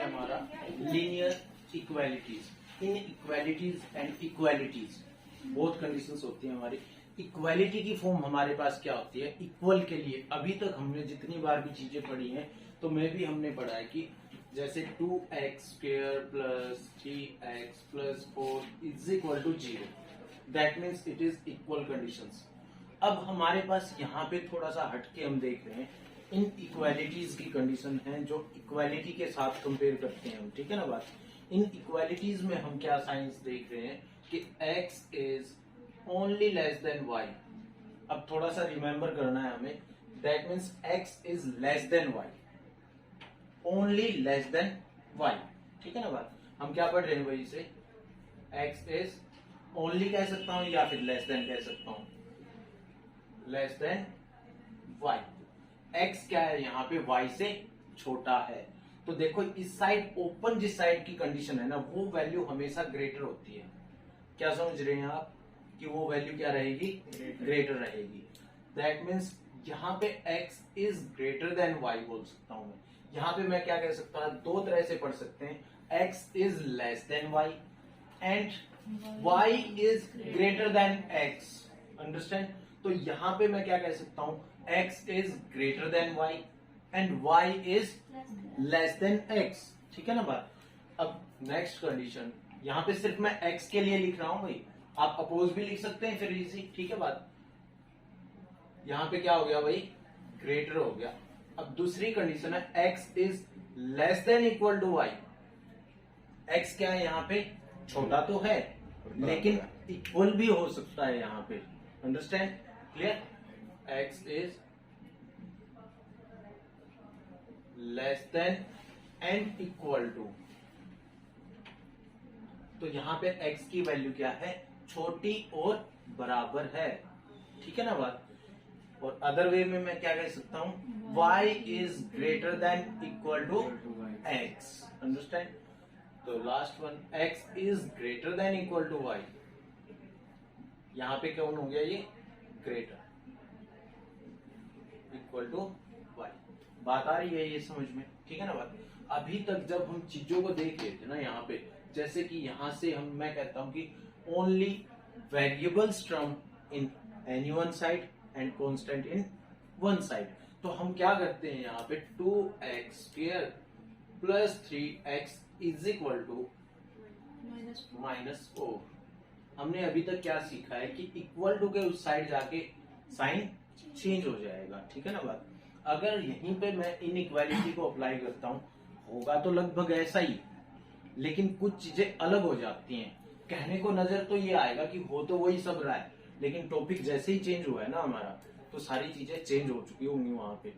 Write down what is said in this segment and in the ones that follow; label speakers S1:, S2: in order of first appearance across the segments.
S1: हमारा linear equalities. In equalities and equalities बहुत conditions होती है हमारी। इक्वालिटी की फॉर्म हमारे पास क्या होती है, इक्वल के लिए अभी तक हमने जितनी बार भी चीजें पढ़ी हैं तो में भी हमने पढ़ा है कि जैसे 2x² plus 3x plus 4 is equal to 0, that means it is equal conditions. अब हमारे पास यहाँ पे थोड़ा सा हटके हम देख रहे हैं, इन इक्वालिटीज की कंडीशन है जो इक्वालिटी के साथ कंपेयर करते हैं हम, ठीक है ना बात। इन इक्वालिटीज में हम क्या साइंस देख रहे हैं कि x is only less than y। अब थोड़ा सा रिमेंबर करना है हमें, that means x is less then y, only less than y, ठीक है ना बात। हम क्या पढ़ रहे हैं भाई से, x इज ओनली कह सकता हूं या फिर लेस देन कह सकता हूं, लेस देन y। x क्या है यहाँ पे, y से छोटा है। तो देखो इस साइड ओपन जिस साइड की कंडीशन है ना, वो वैल्यू हमेशा ग्रेटर होती है। क्या समझ रहे हैं आप कि वो वैल्यू क्या रहेगी, ग्रेटर रहेगी। दैट मीन्स यहाँ पे x is greater then y बोल सकता हूं मैं। यहाँ पे मैं क्या कह सकता हूं, दो तरह से पढ़ सकते हैं, x is less then y and y is greater then x। Understand. तो यहां पे मैं क्या कह सकता हूं, x is greater then y and y is less then x, ठीक है ना बात। अब नेक्स्ट कंडीशन, यहां पे सिर्फ मैं x के लिए लिख रहा हूं भाई, आप अपोज भी लिख सकते हैं फिर इजी, ठीक है बात। यहां पे क्या हो गया भाई, ग्रेटर हो गया। अब दूसरी कंडीशन है x is less than equal to y। x क्या है यहां पे, छोटा तो है लेकिन इक्वल भी हो सकता है यहां पे। Understand, clear. x is less than and equal to, तो यहां पे x की वैल्यू क्या है, छोटी और बराबर है, ठीक है ना बात। और अदर वे में मैं क्या कह सकता हूं, y is greater than equal to x। Understand. तो last one, x is greater than equal to y। यहां पे कौन हो गया ये, ग्रेटर इक्वल टू y। बात आ रही है ये समझ में, ठीक है ना बात। अभी तक जब हम चीजों को देख रहे थे ना यहाँ पे, जैसे कि यहां से मैं कहता हूं कि only variables term in any one side and constant in one side. तो हम क्या करते हैं यहाँ पे, 2x² plus 3x is equal to -4। हमने अभी तक क्या सीखा है कि इक्वल टू के उस साइड जाके साइन चेंज हो जाएगा, ठीक है ना बात। अगर यहीं पे मैं इनइक्वालिटी को अप्लाई करता हूं, होगा तो लगभग ऐसा ही, लेकिन कुछ चीजें अलग हो जाती हैं। कहने को नजर तो ये आएगा कि हो तो वही सब रहा है, लेकिन टॉपिक जैसे ही चेंज हुआ है ना हमारा, तो सारी चीजें चेंज हो चुकी होंगी वहां पे।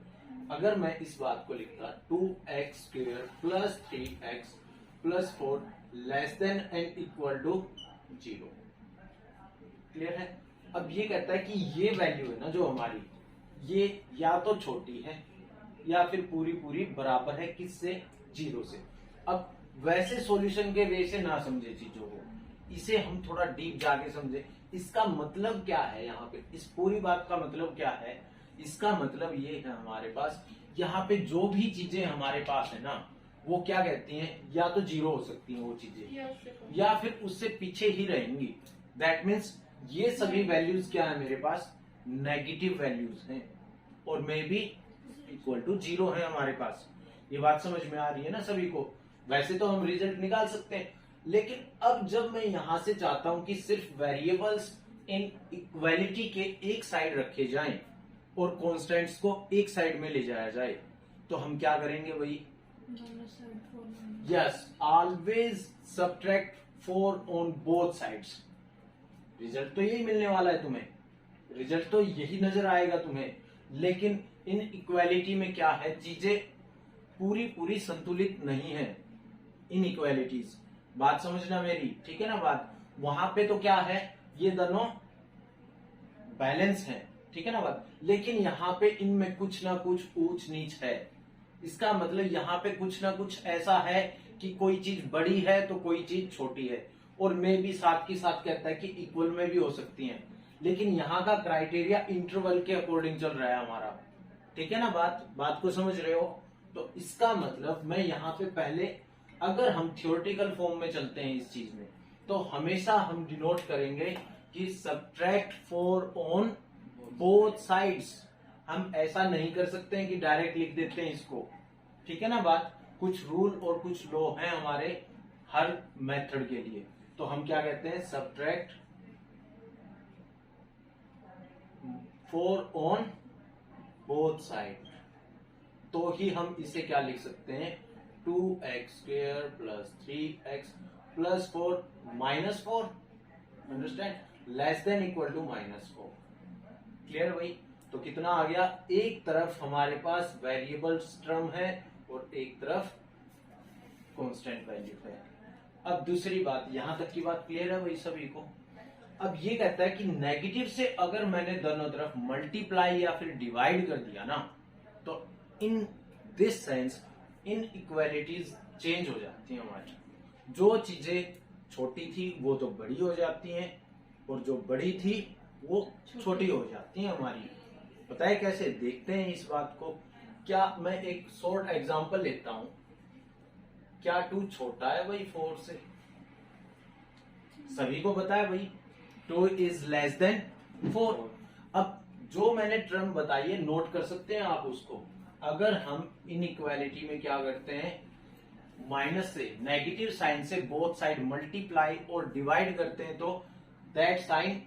S1: अगर मैं इस बात को लिखता 2x² plus 3x plus 4 less than and equal to 0, clear है। अब ये कहता है कि ये वैल्यू है ना जो हमारी, ये या तो छोटी है या फिर पूरी पूरी बराबर है किससे, 0 से। अब वैसे सॉल्यूशन के वे से ना समझे चीजों को, इसे हम थोड़ा डीप जाके समझे। इसका मतलब क्या है यहाँ पे, इस पूरी बात का मतलब क्या है, इसका मतलब ये है हमारे पास यहाँ पे जो भी चीजें हमारे पास है ना, वो क्या कहती हैं, या तो 0 हो सकती हैं वो चीजें, या फिर उससे पीछे ही रहेंगी। दैट मीन्स ये सभी वैल्यूज क्या है मेरे पास, नेगेटिव वैल्यूज हैं, और मे बी इक्वल टू 0 है हमारे पास। ये बात समझ में आ रही है ना सभी को। वैसे तो हम रिजल्ट निकाल सकते हैं, लेकिन अब जब मैं यहां से चाहता हूं कि सिर्फ वेरिएबल्स इन इक्वालिटी के एक साइड रखे जाएं और कॉन्स्टेंट्स को एक साइड में ले जाया जाए, तो हम क्या करेंगे भाई, yes, always subtract 4 on both sides. Result तो यही मिलने वाला है तुम्हें, रिजल्ट तो यही नजर आएगा तुम्हें। लेकिन इन इक्वालिटी में क्या है, चीजें पूरी पूरी संतुलित नहीं है, इन इक्वालिटीज। बात समझना मेरी, ठीक है ना बात। वहां पे तो क्या है, ये दोनों बैलेंस है, ठीक है ना बात। लेकिन यहाँ पे इनमें कुछ ना कुछ ऊंच नीच है। इसका मतलब यहाँ पे कुछ ना कुछ ऐसा है कि कोई चीज बड़ी है तो कोई चीज छोटी है, और मैं भी साथ के साथ कहता है कि इक्वल में भी हो सकती हैं। लेकिन यहाँ का क्राइटेरिया इंटरवल के अकॉर्डिंग चल रहा है हमारा, ठीक है ना बात को समझ रहे हो। तो इसका मतलब मैं यहाँ पे पहले अगर हम थियोरेटिकल फॉर्म में चलते हैं इस चीज में, तो हमेशा हम डिनोट करेंगे कि सब्ट्रैक्ट 4 ऑन बोथ साइड्स। हम ऐसा नहीं कर सकते हैं कि डायरेक्ट लिख देते हैं इसको, ठीक है ना बात। कुछ रूल और कुछ लॉ हैं हमारे हर मेथड के लिए। तो हम क्या कहते हैं, सब्ट्रैक्ट 4 ऑन बोथ साइड, तो ही हम इसे क्या लिख सकते हैं, 2x² plus 3x plus 4 minus 4, understand, less than equal to -4। Clear भाई। तो कितना आ गया, एक तरफ हमारे पास वेरिएबल्स टर्म है और एक तरफ कांस्टेंट वैल्यू है। अब दूसरी बात, यहां तक की बात क्लियर है भाई सभी को। अब ये कहता है कि नेगेटिव से अगर मैंने दोनों तरफ मल्टीप्लाई या फिर डिवाइड कर दिया ना, तो in this sense in equalities change हो जाती हैं हमारी। जो चीजें छोटी थी वो तो बड़ी हो जाती हैं, और जो बड़ी थी वो छोटी हो जाती हैं हमारी। पता है कैसे, देखते हैं इस बात को। क्या मैं एक शॉर्ट एग्जांपल लेता हूं, क्या 2 छोटा है भाई 4 से? सभी को पता है भाई 2 इज लेस देन 4। अब जो मैंने टर्म बताई है नोट कर सकते हैं आप उसको। अगर हम इनइक्वालिटी में क्या करते हैं, माइनस से, नेगेटिव साइन से बोथ साइड मल्टीप्लाई और डिवाइड करते हैं, तो दैट साइन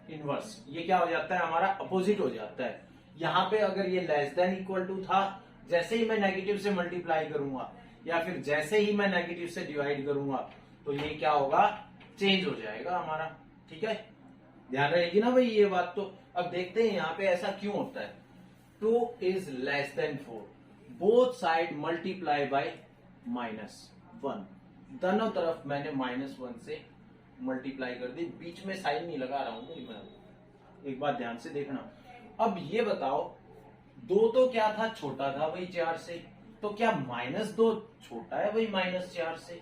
S1: इनवर्स, ये क्या हो जाता है हमारा, अपोजिट हो जाता है। यहां पे अगर ये लेस देन इक्वल टू था, जैसे ही मैं नेगेटिव से मल्टीप्लाई करूंगा या फिर जैसे ही मैं नेगेटिव से डिवाइड करूंगा, तो ये क्या होगा, चेंज हो जाएगा हमारा। ठीक है, ध्यान रहेगी ना भाई ये बात। तो अब देखते हैं यहाँ पे ऐसा क्यों होता है। 2 is less then 4, both side multiply by -1, दोनों तरफ मैंने -1 से मल्टीप्लाई कर दी। बीच में साइन नहीं लगा रहा हूं मैं, एक बात ध्यान से देखना। अब ये बताओ, 2 तो क्या था, छोटा था भाई 4 से, तो क्या -2 छोटा है भाई -4 से?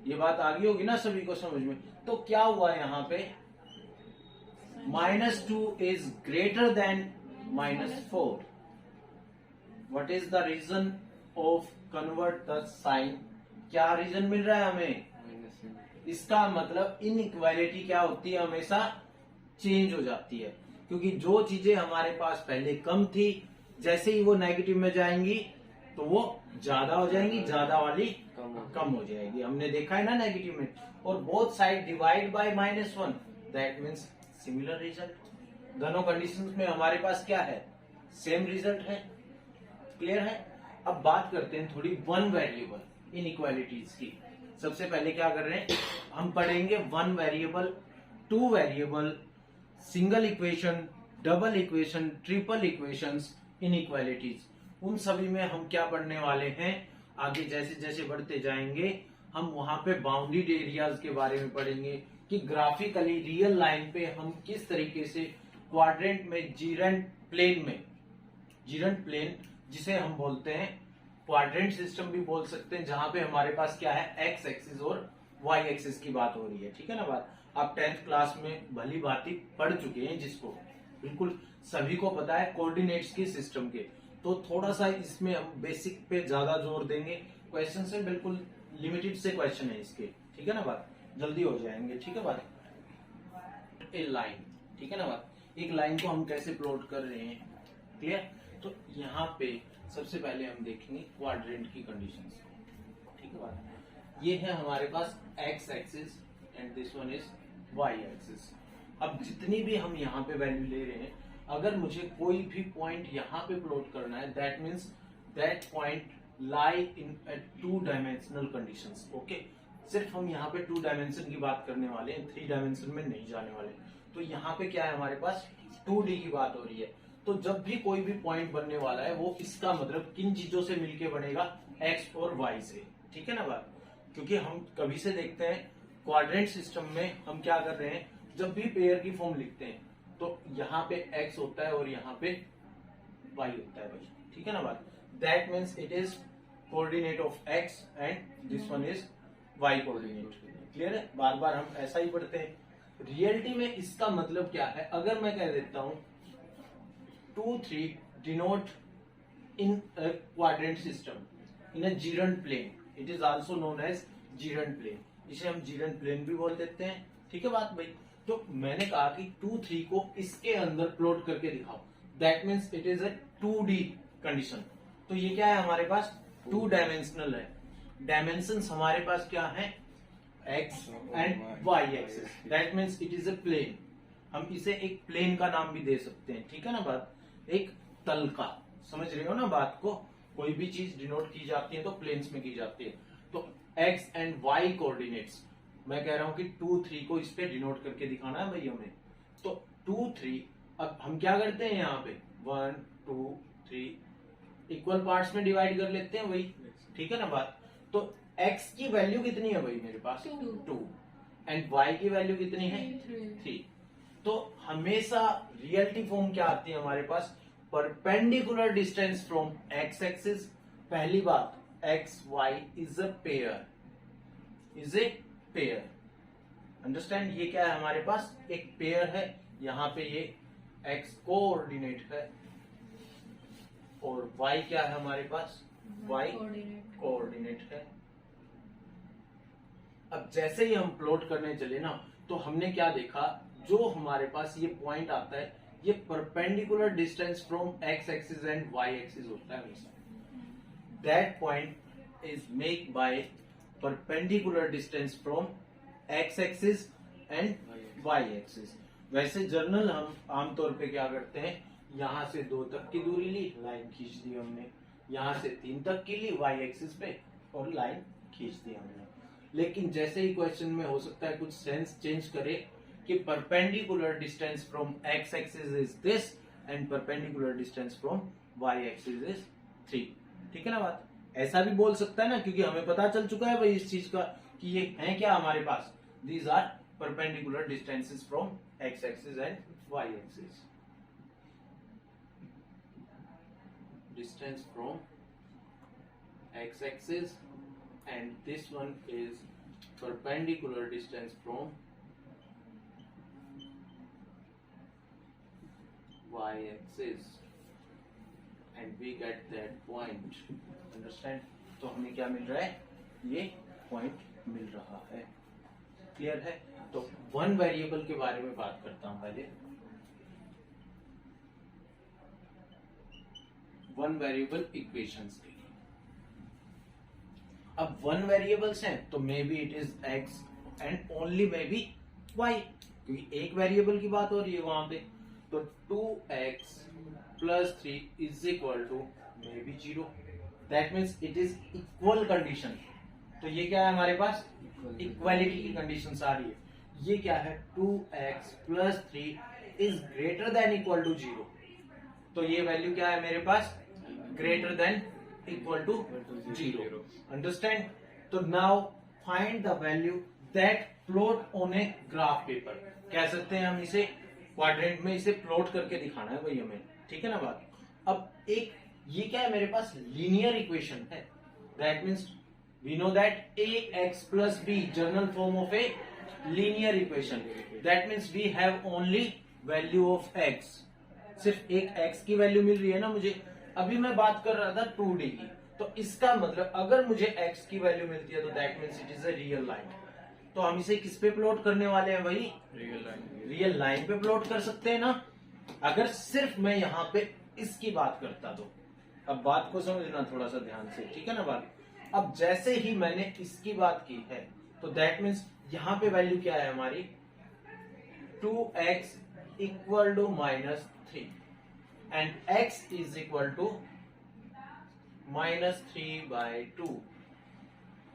S1: ये बात आ गई होगी ना सभी को समझ में। तो क्या हुआ यहाँ पे, -2 is greater than -4। What is the reason of convert the sign? क्या रीजन मिल रहा है हमें? इसका मतलब इनइक्वालिटी क्या होती है, हमेशा चेंज हो जाती है। क्योंकि जो चीजें हमारे पास पहले कम थी, जैसे ही वो नेगेटिव में जाएंगी तो वो ज्यादा हो जाएंगी, ज्यादा वाली कम हो जाएगी। हमने देखा है ना नेगेटिव में। और both side divide by -1, that means similar result. दोनों कंडीशंस में हमारे पास क्या है, सेम रिजल्ट है। क्लियर है। अब बात करते हैं थोड़ी वन वेरिएबल इनइक्वालिटीज की। सबसे पहले क्या कर रहे हैं, हम पढ़ेंगे 1 variable, 2 variable, single equation, double equation, triple equations, inequalities. उन सभी में हम क्या पढ़ने वाले हैं, आगे जैसे जैसे बढ़ते जाएंगे हम वहां पे बाउंडेड एरियाज के बारे में पढ़ेंगे कि ग्राफिकली रियल लाइन पे हम किस तरीके से क्वाड्रेंट में, जीरेंट प्लेन जिसे हम बोलते हैं क्वाड्रेंट सिस्टम भी बोल सकते हैं, जहां पे हमारे पास क्या है, एक्स एक्सिस और वाई एक्सिस की बात हो रही है। ठीक है ना बात। आप 10th क्लास में भली भांति पढ़ चुके हैं, जिसको बिल्कुल सभी को पता है कोऑर्डिनेट्स की सिस्टम के। तो थोड़ा सा इसमें हम बेसिक पे ज्यादा जोर देंगे। क्वेश्चन से बिल्कुल लिमिटेड से क्वेश्चन है इसके, ठीक है ना बात, जल्दी हो जाएंगे। ठीक है बात। ए लाइन, ठीक है ना बात, एक लाइन को हम कैसे प्लॉट कर रहे हैं, क्लियर। तो यहाँ पे सबसे पहले हम देखेंगे क्वाड्रेंट की कंडीशंस। ठीक है बात। ये है हमारे पास X axis and this one is Y axis. अब जितनी भी हम यहाँ पे वैल्यू ले रहे हैं, अगर मुझे कोई भी पॉइंट यहाँ पे प्लॉट करना है, that means that point lie in 2 dimensional conditions. Okay, सिर्फ हम यहाँ पे 2 डायमेंशन की बात करने वाले हैं, 3 डायमेंशन में नहीं जाने वाले। तो यहाँ पे क्या है, हमारे पास 2D की बात हो रही है। तो जब भी कोई भी पॉइंट बनने वाला है, वो इसका मतलब किन चीजों से मिलके बनेगा, एक्स और वाई से। ठीक है ना बात। क्योंकि हम कभी से देखते हैं क्वाड्रेंट सिस्टम में हम क्या कर रहे हैं, जब भी पेयर की फॉर्म लिखते हैं तो यहाँ पे एक्स होता है और यहाँ पे वाई होता है भाई। ठीक है ना बात। That means it is coordinate of X and this one is Y coordinate. Clear है। बार बार हम ऐसा ही पढ़ते हैं। रियलिटी में इसका मतलब क्या है, अगर मैं कह देता हूं 2, 3 denote in quadrant system in a जीरेंट plane, it is also known as जीरेंट प्लेन, इसे हम जीरेंट प्लेन भी बोल देते हैं। ठीक है बात भाई। तो मैंने कहा कि 2-3 को इसके अंदर प्लॉट करके दिखाओ, that means it is A 2D condition. तो ये क्या है हमारे पास, 2 डायमेंशनल है। डायमेंशंस हमारे पास क्या है, X and Y axis, that means it is a plane. हम इसे एक प्लेन का नाम भी दे सकते हैं, ठीक है ना बात, एक तल का। समझ रहे हो ना बात को, कोई भी चीज डिनोट की जाती है तो प्लेन्स में की जाती है। तो एक्स एंड वाई कोऑर्डिनेट्स, मैं कह रहा हूं कि 2-3 को इस पे डिनोट करके दिखाना है भाई हमें। तो 2-3, अब हम क्या करते हैं यहाँ पे 1-2-3 इक्वल पार्ट्स में डिवाइड कर लेते हैं वही, ठीक है ना बात। तो x की वैल्यू कितनी है भाई मेरे पास, 2 एंड y की वैल्यू कितनी है, 3। तो हमेशा रियलिटी फॉर्म क्या आती है हमारे पास, perpendicular distance from x axis. पहली बात, x y is a pair, is a pair, understand. ये क्या है हमारे पास, एक पेयर है। यहाँ पे ये x कोऑर्डिनेट है और y क्या है हमारे पास, y कोऑर्डिनेट है। अब जैसे ही हम प्लॉट करने चले ना, तो हमने क्या देखा, जो हमारे पास ये पॉइंट आता है, ये perpendicular distance from x axis and y axis होता है हमेशा। That point is make by perpendicular distance from x axis and y axis. वैसे जर्नल हम आमतौर पे क्या करते हैं, यहां से 2 तक की दूरी ली, लाइन खींच दी हमने, यहां से 3 तक की ली y एक्सिस पे और लाइन खींच दी हमने। लेकिन जैसे ही क्वेश्चन में हो सकता है कुछ सेंस चेंज करे कि perpendicular distance from x axis is this and perpendicular distance from y axis is 3, ठीक है ना बात। ऐसा भी बोल सकता है ना, क्योंकि हमें पता चल चुका है भाई इस चीज का कि ये है क्या हमारे पास, these are perpendicular distances from x axis and y axis. Distance from x axis and this one is perpendicular distance from y axis and we get that point, understand। तो हमें क्या मिल रहा है, ये पॉइंट मिल रहा है, क्लियर है। तो वन वेरिएबल के बारे में बात करता हूं पहले। वन वेरिएबल इक्वेशंस के, अब वन वेरिएबल्स हैं तो may be it is X and only may be Y, क्योंकि एक वेरिएबल की बात हो रही है वहां पे। तो 2x + 3 is equal to may be 0, that means it is equal condition. तो ये क्या है हमारे पास, इक्वालिटी की कंडीशन आ रही है। ये क्या है, 2x + 3 is greater than equal to 0। तो ये वैल्यू क्या है मेरे पास, greater than equal to 0, understand। तो now find the value that plot on a graph paper, कह सकते हैं हम इसे क्वाड्रेंट में इसे प्लॉट करके दिखाना है भाई हमें, ठीक है ना बात। अब एक ये क्या है मेरे पास, लीनियर इक्वेशन है, that means we know that ax + b general form of a linear equation, that means we have only value of x। सिर्फ एक x की वैल्यू मिल रही है ना मुझे। अभी मैं बात कर रहा था 2D की, तो इसका मतलब अगर मुझे x की वैल्यू मिलती है तो that means it is a real line. तो हम इसे किस पे प्लॉट करने वाले हैं भाई, रियल लाइन पे प्लॉट कर सकते हैं ना, अगर सिर्फ मैं यहाँ पे इसकी बात करता तो। अब बात को समझना थोड़ा सा ध्यान से, ठीक है ना बात। अब जैसे ही मैंने इसकी बात की है तो दैट मीन्स यहाँ पे वैल्यू क्या है हमारी, 2x equal to -3 and x is equal to -3/2।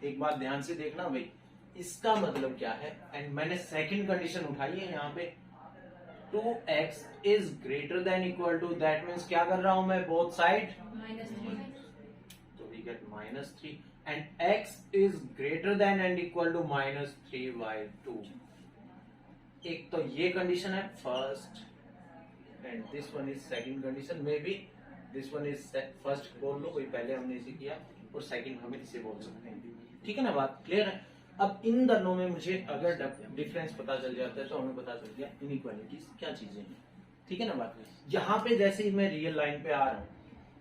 S1: एक बात ध्यान से देखना भाई, इसका मतलब क्या है, एंड मैंने सेकंड कंडीशन उठाई है यहाँ पे, 2x is greater than equal to, that means क्या कर रहा हूं मैं, बोथ साइड -3, तो we get -3 and x is greater than and equal to -3/2। एक तो ये कंडीशन है first and this one is second condition, may be this one is first बोल लो कोई, पहले हमने इसे किया और सेकंड हमें इसे बोल सकते हैं, ठीक है ना बात, क्लियर है। अब इन दोनों में मुझे अगर डिफरेंस पता चल जाता है तो हमें पता चल गया इनइक्वालिटीज क्या चीजें हैं, ठीक है ना बात। यहाँ पे जैसे ही मैं रियल लाइन पे आ रहा हूँ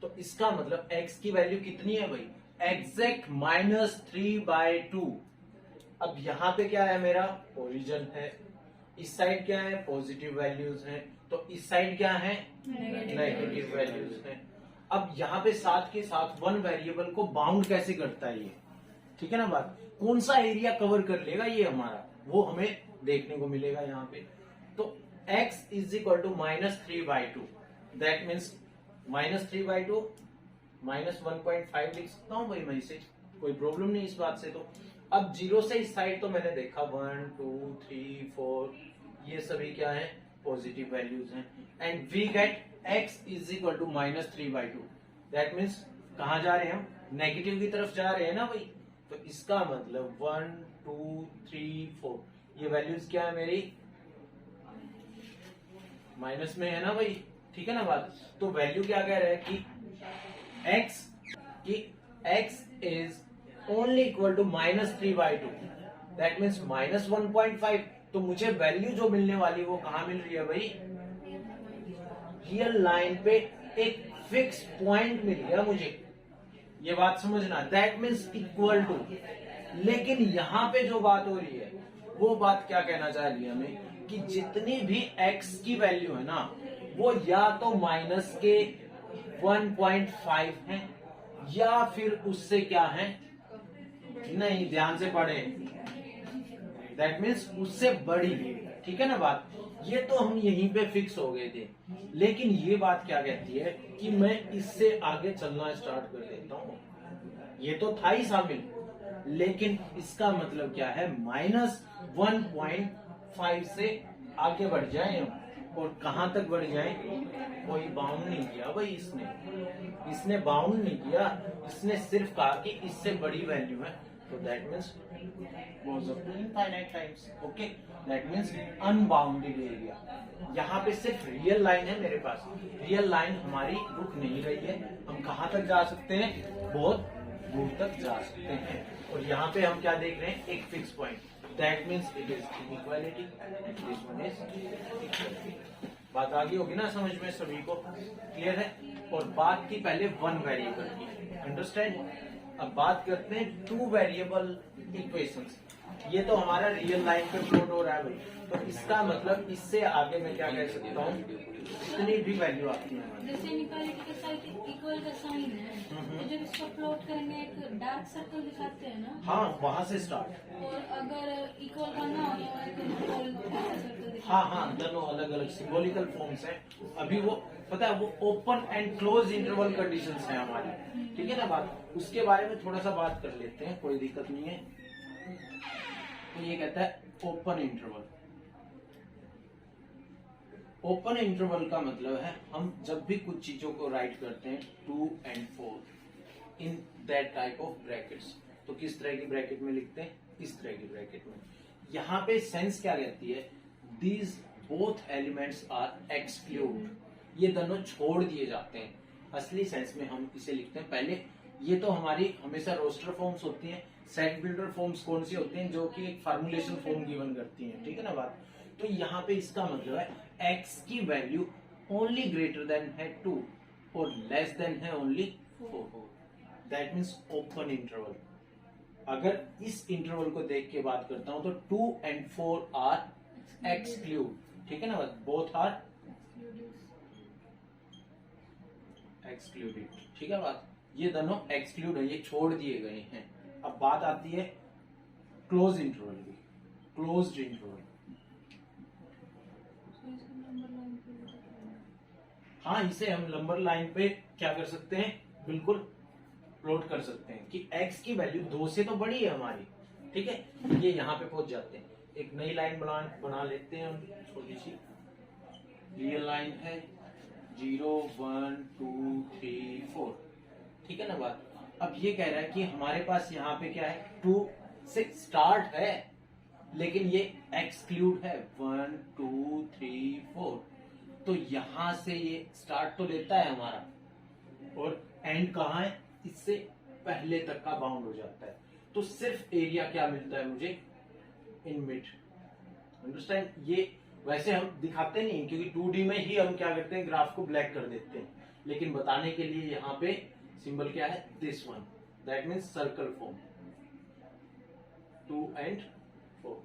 S1: तो इसका मतलब x की वैल्यू कितनी है भाई, एग्जैक्ट -3/2। अब यहाँ पे क्या है, मेरा ओरिजिन है, इस साइड क्या है, पॉजिटिव वैल्यूज हैं, तो इस साइड क्या है, नेगेटिव वैल्यूज हैं। अब यहाँ पे साथ के साथ वन वेरिएबल को बाउंड कैसे करता है ये, ठीक है ना बात, कौन सा एरिया कवर कर लेगा ये हमारा, वो हमें देखने को मिलेगा यहाँ पे। तो x is equal to -3/2, that means -3/2 -1.5 लिख सकता हूँ भाई मैं इसे, कोई प्रॉब्लम नहीं इस बात से। तो अब जीरो से इस साइड तो मैंने देखा 1 2 3 4 ये सभी क्या है, पॉजिटिव वैल्यूज हैं, and we get x is equal to -3/2, that means कहाँ जा रहे हैं हम, नेगेटिव की तरफ जा रहे हैं ना भाई। तो इसका मतलब 1 2 3 4 ये वैल्यूज क्या है मेरी, माइनस में है ना भाई, ठीक है ना बात। तो वैल्यू क्या कह रहा है कि x is only equal to -3/2, that means -1.5। तो मुझे वैल्यू जो मिलने वाली वो कहां मिल रही है भाई, रियल लाइन पे एक फिक्स पॉइंट मिल गया मुझे, ये बात समझना, दैट मीन्स इक्वल टू। लेकिन यहां पे जो बात हो रही है वो बात क्या कहना चाह रही है हमें, कि जितनी भी x की वैल्यू है ना वो या तो माइनस के 1.5 है या फिर उससे क्या है, नहीं ध्यान से पढ़े, दैट मीन्स उससे बड़ी, ठीक है ना बात। ये तो हम यहीं पे फिक्स हो गए थे, लेकिन ये बात क्या कहती है कि मैं इससे आगे चलना स्टार्ट कर देता हूं, ये तो था ही शामिल, लेकिन इसका मतलब क्या है, -1.5 से आगे बढ़ जाए हम, और कहां तक बढ़ जाए, कोई बाउंड नहीं किया भाई इसने बाउंड नहीं किया, इसने सिर्फ कहा कि इससे बड़ी वैल्यू है, तो that means goes up to infinite times, okay, that means unbounded area। यहाँ पे सिर्फ रियल लाइन है मेरे पास, रियल लाइन हमारी रुक नहीं रही है, हम कहाँ तक जा सकते हैं, बहुत दूर तक जा सकते हैं। और यहाँ पे हम क्या देख रहे हैं, एक fix point, that means it is inequality, this one is equality. बात आ गई होगी ना समझ में सभी को, क्लियर है। और बात की पहले वन वेरिएबल की, अंडरस्टैंड। अब बात करते हैं टू वेरिएबल इक्वेशंस। ये तो हमारा रियल लाइन पे प्लॉट हो रहा है भाई, तो इसका मतलब इससे आगे मैं क्या कह सकता हूँ, इतनी भी वैल्यू आती है,
S2: जैसे इनइक्वालिटी के साथ इक्वल का साइन है, तो जब इसको प्लॉट करेंगे एक डार्क सर्कल दिखाते हैं ना,
S1: हाँ वहां से स्टार्ट।
S2: और अगर इक्वल का ना हो तो एक सर्कल दिखाते
S1: हाँ हाँ, दोनों अलग अलग सिंबॉलिकल फॉर्म्स हैं। अभी वो पता है, वो open and close interval conditions हैं हमारी, ठीक है ना बात। उसके बारे में थोड़ा सा बात कर लेते हैं, कोई दिक्कत नहीं है। तो ये कहता है ओपन इंटरवल। ओपन इंटरवल का मतलब है हम जब भी कुछ चीजों को राइट करते हैं 2 and 4 in that type of brackets, तो किस तरह की ब्रैकेट में लिखते हैं, इस तरह की ब्रैकेट में। यहाँ पे सेंस क्या कहती है, these both elements are exclude, ये दोनों छोड़ दिए जाते हैं। असली सेंस में हम इसे लिखते हैं, पहले ये तो हमारी हमेशा रोस्टर फॉर्म्स होती हैं, सेट बिल्डर फॉर्म्स कौन सी होती हैं, जो कि एक फार्मूलेशन फॉर्म गिवन करती हैं, ठीक है ना बात। तो यहाँ पे इसका मतलब है x की वैल्यू ओनली ग्रेटर देन है 2 और लेस देन है only 4, that means open interval. अगर इस इंटरवल को देख के बात करता हूं तो 2 and 4 आर एक्सक्लूड, ठीक है ना, बोथ आर एक्सक्लूडेड, ठीक है बात। ये दोनों एक्सक्लूड है, ये छोड़ दिए गए हैं। अब बात आती है क्लोज इंटरवल की, क्लोज्ड इंटरवल। हाँ, इसे हम नंबर लाइन पे क्या कर सकते हैं, बिल्कुल प्लॉट कर सकते हैं कि x की वैल्यू 2 से तो बड़ी है हमारी, ठीक है। ये यहाँ पे पहुंच जाते हैं, एक नई लाइन बना लेते हैं हम, छोटी सी रियल लाइन है 0 1 2 3 4, ठीक है ना बात। अब ये कह रहा है कि हमारे पास यहाँ पे क्या है, 2 से स्टार्ट है लेकिन ये एक्सक्लूड है 1 2 3 4, तो यहां से ये स्टार्ट तो लेता है हमारा और एंड कहाँ है, इससे पहले तक का बाउंड हो जाता है। तो सिर्फ एरिया क्या मिलता है मुझे, इन मिड, अंडरस्टैंड। ये वैसे हम दिखाते नहीं क्योंकि 2D में ही हम क्या करते हैं, ग्राफ को ब्लैक कर देते हैं, लेकिन बताने के लिए यहाँ पे सिंबल क्या है, this one, that means circle form 2 and 4.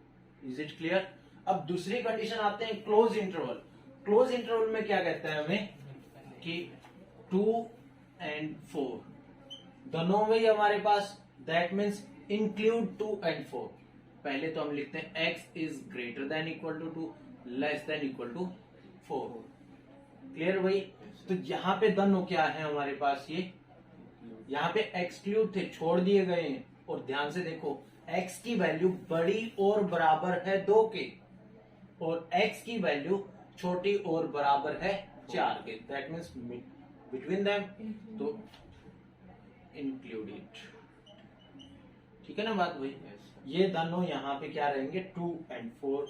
S1: Is it clear? अब दूसरी कंडीशन आते हैं क्लोज इंटरवल। क्लोज इंटरवल में क्या कहता है हमें कि 2 and 4 दोनों में ही हमारे पास, दैट मीन्स इंक्लूड 2 and 4। पहले तो हम लिखते हैं x is greater than equal to 2 less than equal to 4। Clear भाई? तो यहाँ पे दोनों क्या है हमारे पास, ये यहाँ पे एक्सक्लूड थे, छोड़ दिए गए हैं। और ध्यान से देखो x की वैल्यू बड़ी और बराबर है 2 के, और x की वैल्यू छोटी और बराबर है 4 के, दैट मीन्स बिटवीन देम, तो इंक्लूड इट। ठीक है ना बात भाई? ये दोनों यहाँ पे क्या रहेंगे, 2 and 4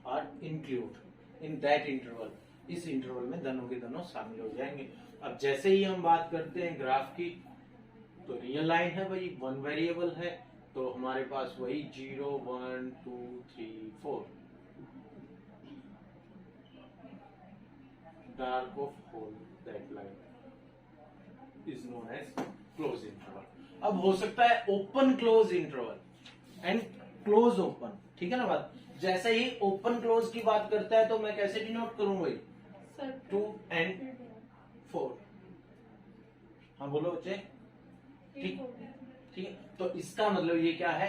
S1: are include in that interval. इस इंटरवल में दोनों के दोनों शामिल हो जाएंगे। अब जैसे ही हम बात करते हैं ग्राफ की, तो रियल लाइन है भाई, 1 वेरिएबल है, तो हमारे पास वही 0 1 2 3 4 dark of hole that line is known as close interval. अब हो सकता है open close interval and close open. ठीक है ना बात? जैसे ही ओपन क्लोज की बात करता है तो मैं कैसे डिनोट करूं भाई, 2 and 4। हाँ बोलो बच्चे, ठीक ठीक है। तो इसका मतलब ये क्या है,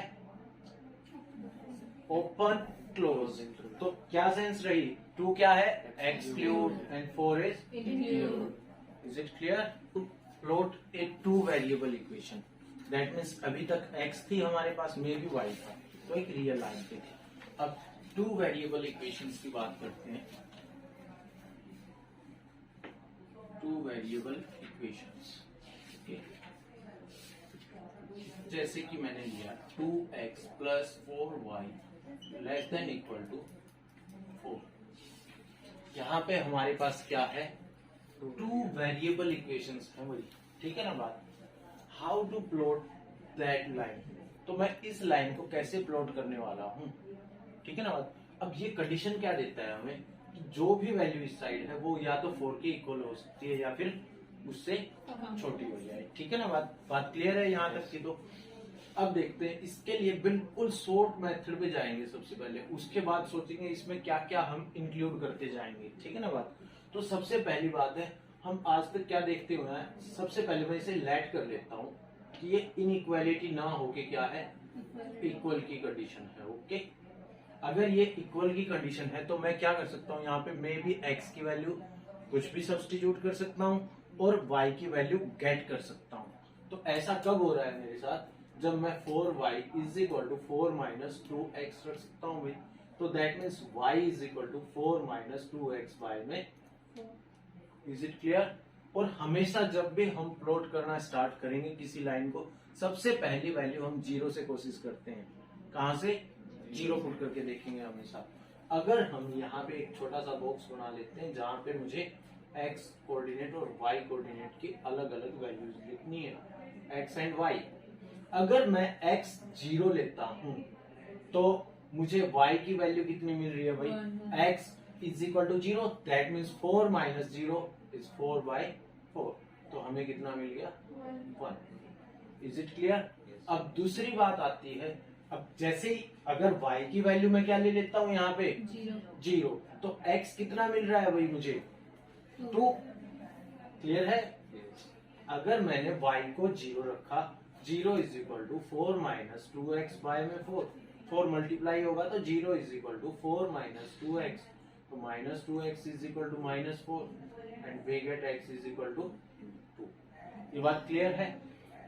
S1: ओपन क्लोज। तो क्या सेंस रही, 2 क्या है, exclude and 4 is include. Is it clear? To plot a 2 variable equation, that means अभी तक x थी हमारे पास, मे भी y था, तो एक रियल लाइन पे थी। अब 2 वेरिएबल इक्वेशंस की बात करते हैं। 2 वेरिएबल इक्वेशंस, जैसे कि मैंने लिया 2x plus 4y less than equal to 4। यहाँ पे हमारे पास क्या है, 2 वेरिएबल इक्वेशंस है वही। ठीक है ना बात? How to plot that line, तो मैं इस लाइन को कैसे प्लॉट करने वाला हूँ। ठीक है ना बात? अब ये कंडीशन क्या देता है हमें कि जो भी वैल्यू इस साइड है वो या तो 4 के इक्वल हो सकती है या फिर उससे छोटी हो जाए। ठीक है ना बात क्लियर है यहाँ तक की? तो अब देखते हैं, इसके लिए बिल्कुल शॉर्ट मेथड पे जाएंगे सबसे पहले, उसके बाद सोचेंगे इसमें क्या क्या हम इंक्लूड करते जाएंगे। ठीक है ना बात? तो सबसे पहली बात है, हम आज तक क्या देखते हुए हैं, सबसे पहले मैं इसे लेट कर लेता हूँ कि ये इनइक्वालिटी ना होके क्या है, इक्वल की कंडीशन है। ओके, अगर ये इक्वल की कंडीशन है तो मैं क्या कर सकता हूँ, यहाँ पे मैं भी x की वैल्यू कुछ भी सब्स्टिट्यूट कर सकता हूँ और y की वैल्यू गेट कर सकता हूँ। तो ऐसा कब हो रहा है मेरे साथ, जब मैं 4y is equal to 4 minus 2x रख सकता हूँ भाई, तो that means y is equal to 4 minus 2x y में। Is it clear? और हमेशा जब भी हम प्लॉट करना स्टार्ट करेंगे किसी लाइन को, सबसे पहली वैल्यू हम 0 से कोशिश करते हैं। कहां से? 0 पुट करके देखेंगे हमेशा। अगर हम यहाँ पे एक छोटा सा बॉक्स बना लेते हैं जहां पे मुझे x कोऑर्डिनेट और y कोऑर्डिनेट की अलग अलग वैल्यूज लिखनी है, x एंड y। अगर मैं x 0 लेता हूं तो मुझे y की वैल्यू कितनी मिल रही है भाई, x is equal to 0, that means 4 minus 0 is 4/4, तो हमें कितना मिल गया, 1। Is it clear? अब दूसरी बात आती है, अब जैसे ही अगर y की वैल्यू मैं क्या ले लेता हूँ यहाँ पे 0, तो x कितना मिल रहा है भाई मुझे, 2। क्लियर है? अगर मैंने y को 0 रखा, 0 is equal to 4 minus 2x by में 4 मल्टीप्लाई होगा तो 0 is equal to 4 minus 2x, तो minus 2x is equal to minus 4 and we get x is equal to 2। ये बात क्लियर है?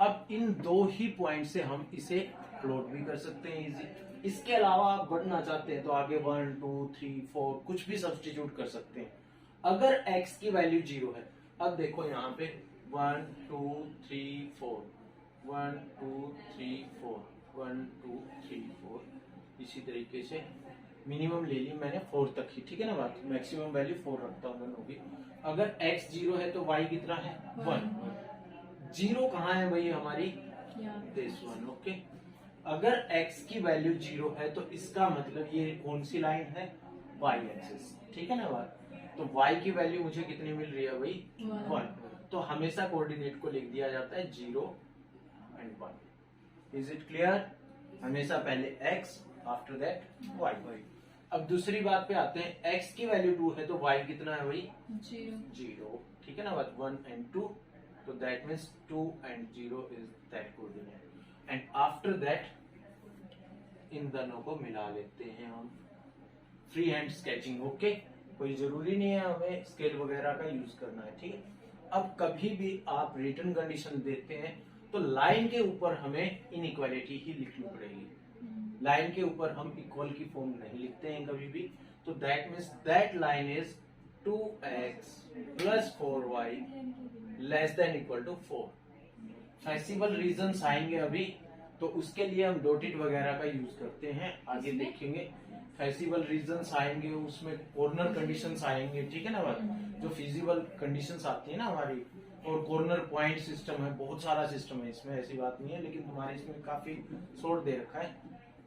S1: अब इन 2 ही पॉइंट से हम इसे प्लॉट भी कर सकते हैं इजी। इसके अलावा आप बढ़ना चाहते हैं तो आगे 1 2 3 4 कुछ भी सब्स्टिट्यूट कर सकते हैं। अगर x की वैल्यू 0 है, अब देखो यहाँ पे 1 2 3 4 1 2 3 4 1 2 3 4, इसी तरीके से मिनिमम ले ली मैंने 4 तक ही। ठीक है ना बात? मैक्सिमम वैल्यू 4 रखता हूँ दोनों की। अगर x 0 है तो y कितना है, 1। 0 कहाँ है भाई हमारी, दिस 1। ओके, अगर x की वैल्यू 0 है तो इसका मतलब ये कौन सी लाइन है, y एक्सिस। ठीक है ना बात? तो y की वैल्यू मुझे कितनी मिल रही है भाई, 1। तो हमेशा कोऑर्डिनेट को लिख दिया जाता है 0 एंड 1। Is it clear? हमेशा पहले x, आफ्टर दैट y। अब दूसरी बात पे आते हैं, x की वैल्यू 2 है तो y कितना है भाई? 0। ठीक है ना बात? 1 एंड 2, तो that means 2 and 0 is that coordinate. And after that in दोनों को मिला लेते हैं हम। Free hand sketching, okay? कोई जरूरी नहीं है हमें स्केल वगैरह का यूज करना है, ठीक है? अब कभी भी आप रिटर्न कंडीशन देते हैं तो लाइन के ऊपर हमें इनइक्वालिटी ही लिखनी पड़ेगी। लाइन के ऊपर हम इक्वल की फॉर्म नहीं लिखते हैं कभी भी। तो that means that line is 2x plus 4y less than equal to 4। Feasible regions आएंगे अभी, तो उसके लिए हम डॉटेड वगैरह का यूज करते हैं, आगे देखेंगे। फेसिबल रीजंस आएंगे, उसमें कॉर्नर कंडीशंस आएंगे, ठीक है ना बात? जो फिजिबल कंडीशंस आती है ना हमारी, और कॉर्नर पॉइंट सिस्टम है, बहुत सारा सिस्टम है इसमें, ऐसी बात नहीं है, लेकिन तुम्हारे इसमें काफी शॉर्ट दे रखा है,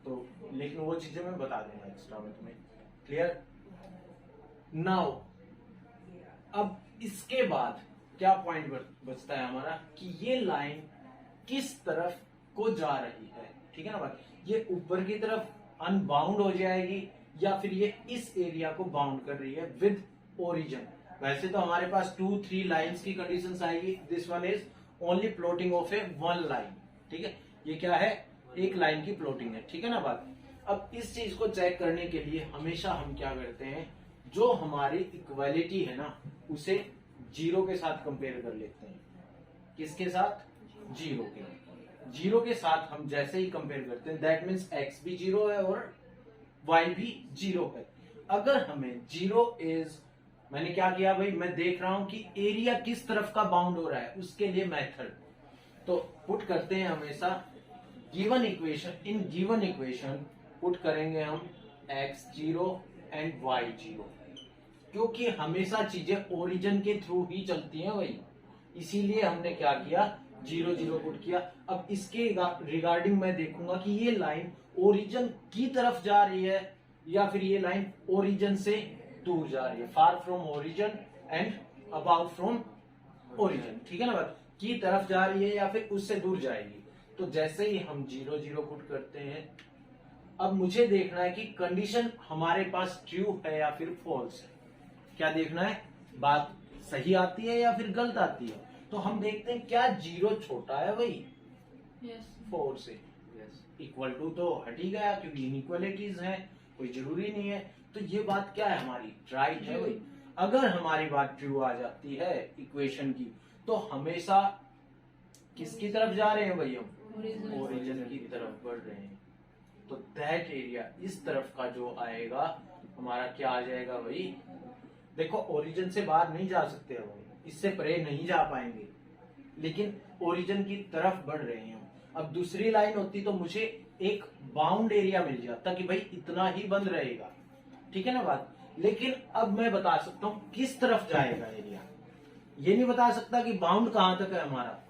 S1: तो लेकिन वो चीजें मैं बता दूंगा एक्स्ट्रा में तुम्हें। क्लियर? नाउ अब इसके बाद क्या पॉइंट बचता है हमारा कि ये लाइन किस तरफ को जा रही है, ठीक है ना बात? ये ऊपर की तरफ अनबाउंड हो जाएगी या फिर ये इस एरिया को बाउंड कर रही है विद ओरिजिन। वैसे तो हमारे पास 2-3 लाइंस की कंडीशंस आएगी। This one is only plotting of A one line, ठीक है? ये क्या है? एक लाइन की प्लॉटिंग है, ठीक है ना बात? अब इस चीज को चेक करने के लिए हमेशा हम क्या करते हैं, जो हमारी इक्वालिटी है ना उसे 0 के साथ कंपेयर कर लेते हैं। किसके साथ? 0 के। 0 के साथ हम जैसे ही कंपेयर करते हैं, दैट मीन्स x भी 0 है और y भी 0 है। अगर हमें 0 इज, मैंने क्या किया भाई, मैं देख रहा हूं कि एरिया किस तरफ का बाउंड हो रहा है, उसके लिए मेथड तो पुट करते हैं हमेशा given equation. In given equation put करेंगे हम x0 एंड y0, क्योंकि हमेशा चीजें ओरिजिन के थ्रू ही चलती हैं भाई, इसीलिए हमने क्या किया, 0-0 पुट किया। अब इसके रिगार्डिंग मैं देखूंगा कि ये लाइन ओरिजिन की तरफ जा रही है या फिर ये लाइन ओरिजिन से दूर जा रही है, far from origin and about from origin, ठीक है ना बात? की तरफ जा रही है या फिर उससे दूर जाएगी। तो जैसे ही हम 0-0 पुट करते हैं, अब मुझे देखना है कि कंडीशन हमारे पास ट्रू है या फिर फॉल्स है। क्या देखना है? बात सही आती है या फिर गलत आती है? तो हम देखते हैं क्या 0 छोटा है भाई 4 से। इक्वल टू तो हट ही गया क्योंकि इनइक्वालिटीज हैं, कोई जरूरी नहीं है। तो ये बात क्या है हमारी? राइट है भाई। अगर हमारी बात ट्रू आ जाती है इक्वेशन की, तो हमेशा किसकी तरफ जा रहे हैं भाई हम? ओरिजिन की तरफ बढ़ रहे हैं। तो दैट एरिया इस तरफ का जो आएगा हमारा क्या आ जाएगा भाई? देखो ओरिजिन से बाहर नहीं जा सकते हम, इससे परे नहीं जा पाएंगे, लेकिन ओरिजिन की तरफ बढ़ रहे हैं हम। अब दूसरी लाइन होती तो मुझे एक बाउंड एरिया मिल जाता कि भाई इतना ही बंद रहेगा, ठीक है ना बात? लेकिन अब मैं बता सकता हूं किस तरफ जाएगा एरिया, ये नहीं बता सकता कि बाउंड कहां तक है हमारा,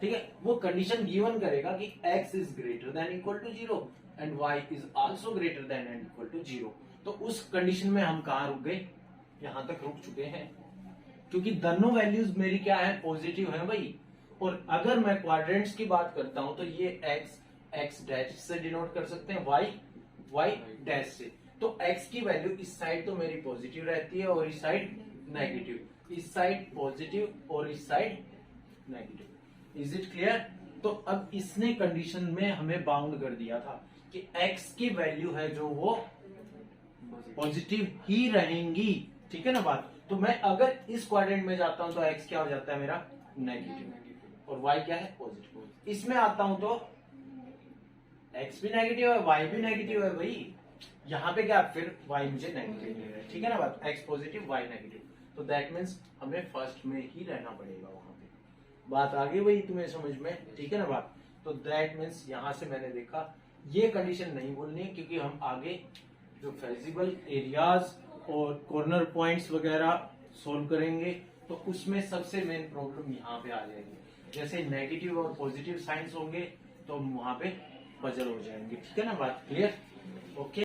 S1: ठीक है? वो कंडीशन गिवन करेगा कि x is greater than equal to 0 and y is also greater than and equal to 0। तो उस कंडीशन में हम कहां रुक गए? यहां तक रुक चुके हैं, क्योंकि दोनों वैल्यूज मेरी क्या है? पॉजिटिव है भाई। और अगर मैं क्वाड्रेंट्स की बात करता हूं तो ये x डैश से डिनोट कर सकते हैं, y डैश से। तो x की वैल्यू इस साइड तो मेरी पॉजिटिव रहती है और इस साइड नेगेटिव, इस साइड पॉजिटिव और इस side negative. Is it clear? तो अब इसने कंडीशन में हमें बाउंड कर दिया था कि x की वैल्यू है जो वो पॉजिटिव ही रहेंगी, ठीक है ना बात? तो मैं अगर इस क्वाड्रेंट में जाता हूं तो x क्या हो जाता है मेरा? नेगेटिव, और y क्या है? पॉजिटिव। इसमें आता हूं तो x भी नेगेटिव है, y भी नेगेटिव है भाई। यहाँ पे क्या? फिर y मुझे नेगेटिव मिल रहा है, ठीक है ना बात? x positive y negative. तो दैट मीन्स हमें फर्स्ट में ही रहना पड़ेगा वहां पे। बात आ गई भाई तुम्हें समझ में, ठीक है ना बात? तो दैट मीन्स यहां से मैंने देखा ये कंडीशन नहीं बोलनी है, क्योंकि हम आगे जो फेजिबल एरियाज और कॉर्नर पॉइंट्स वगैरह सोल्व करेंगे तो उसमें सबसे मेन प्रॉब्लम यहाँ पे आ जाएगी। जैसे नेगेटिव और पॉजिटिव साइंस होंगे तो वहां पे पजल हो जाएंगे, ठीक है ना बात? क्लियर? ओके।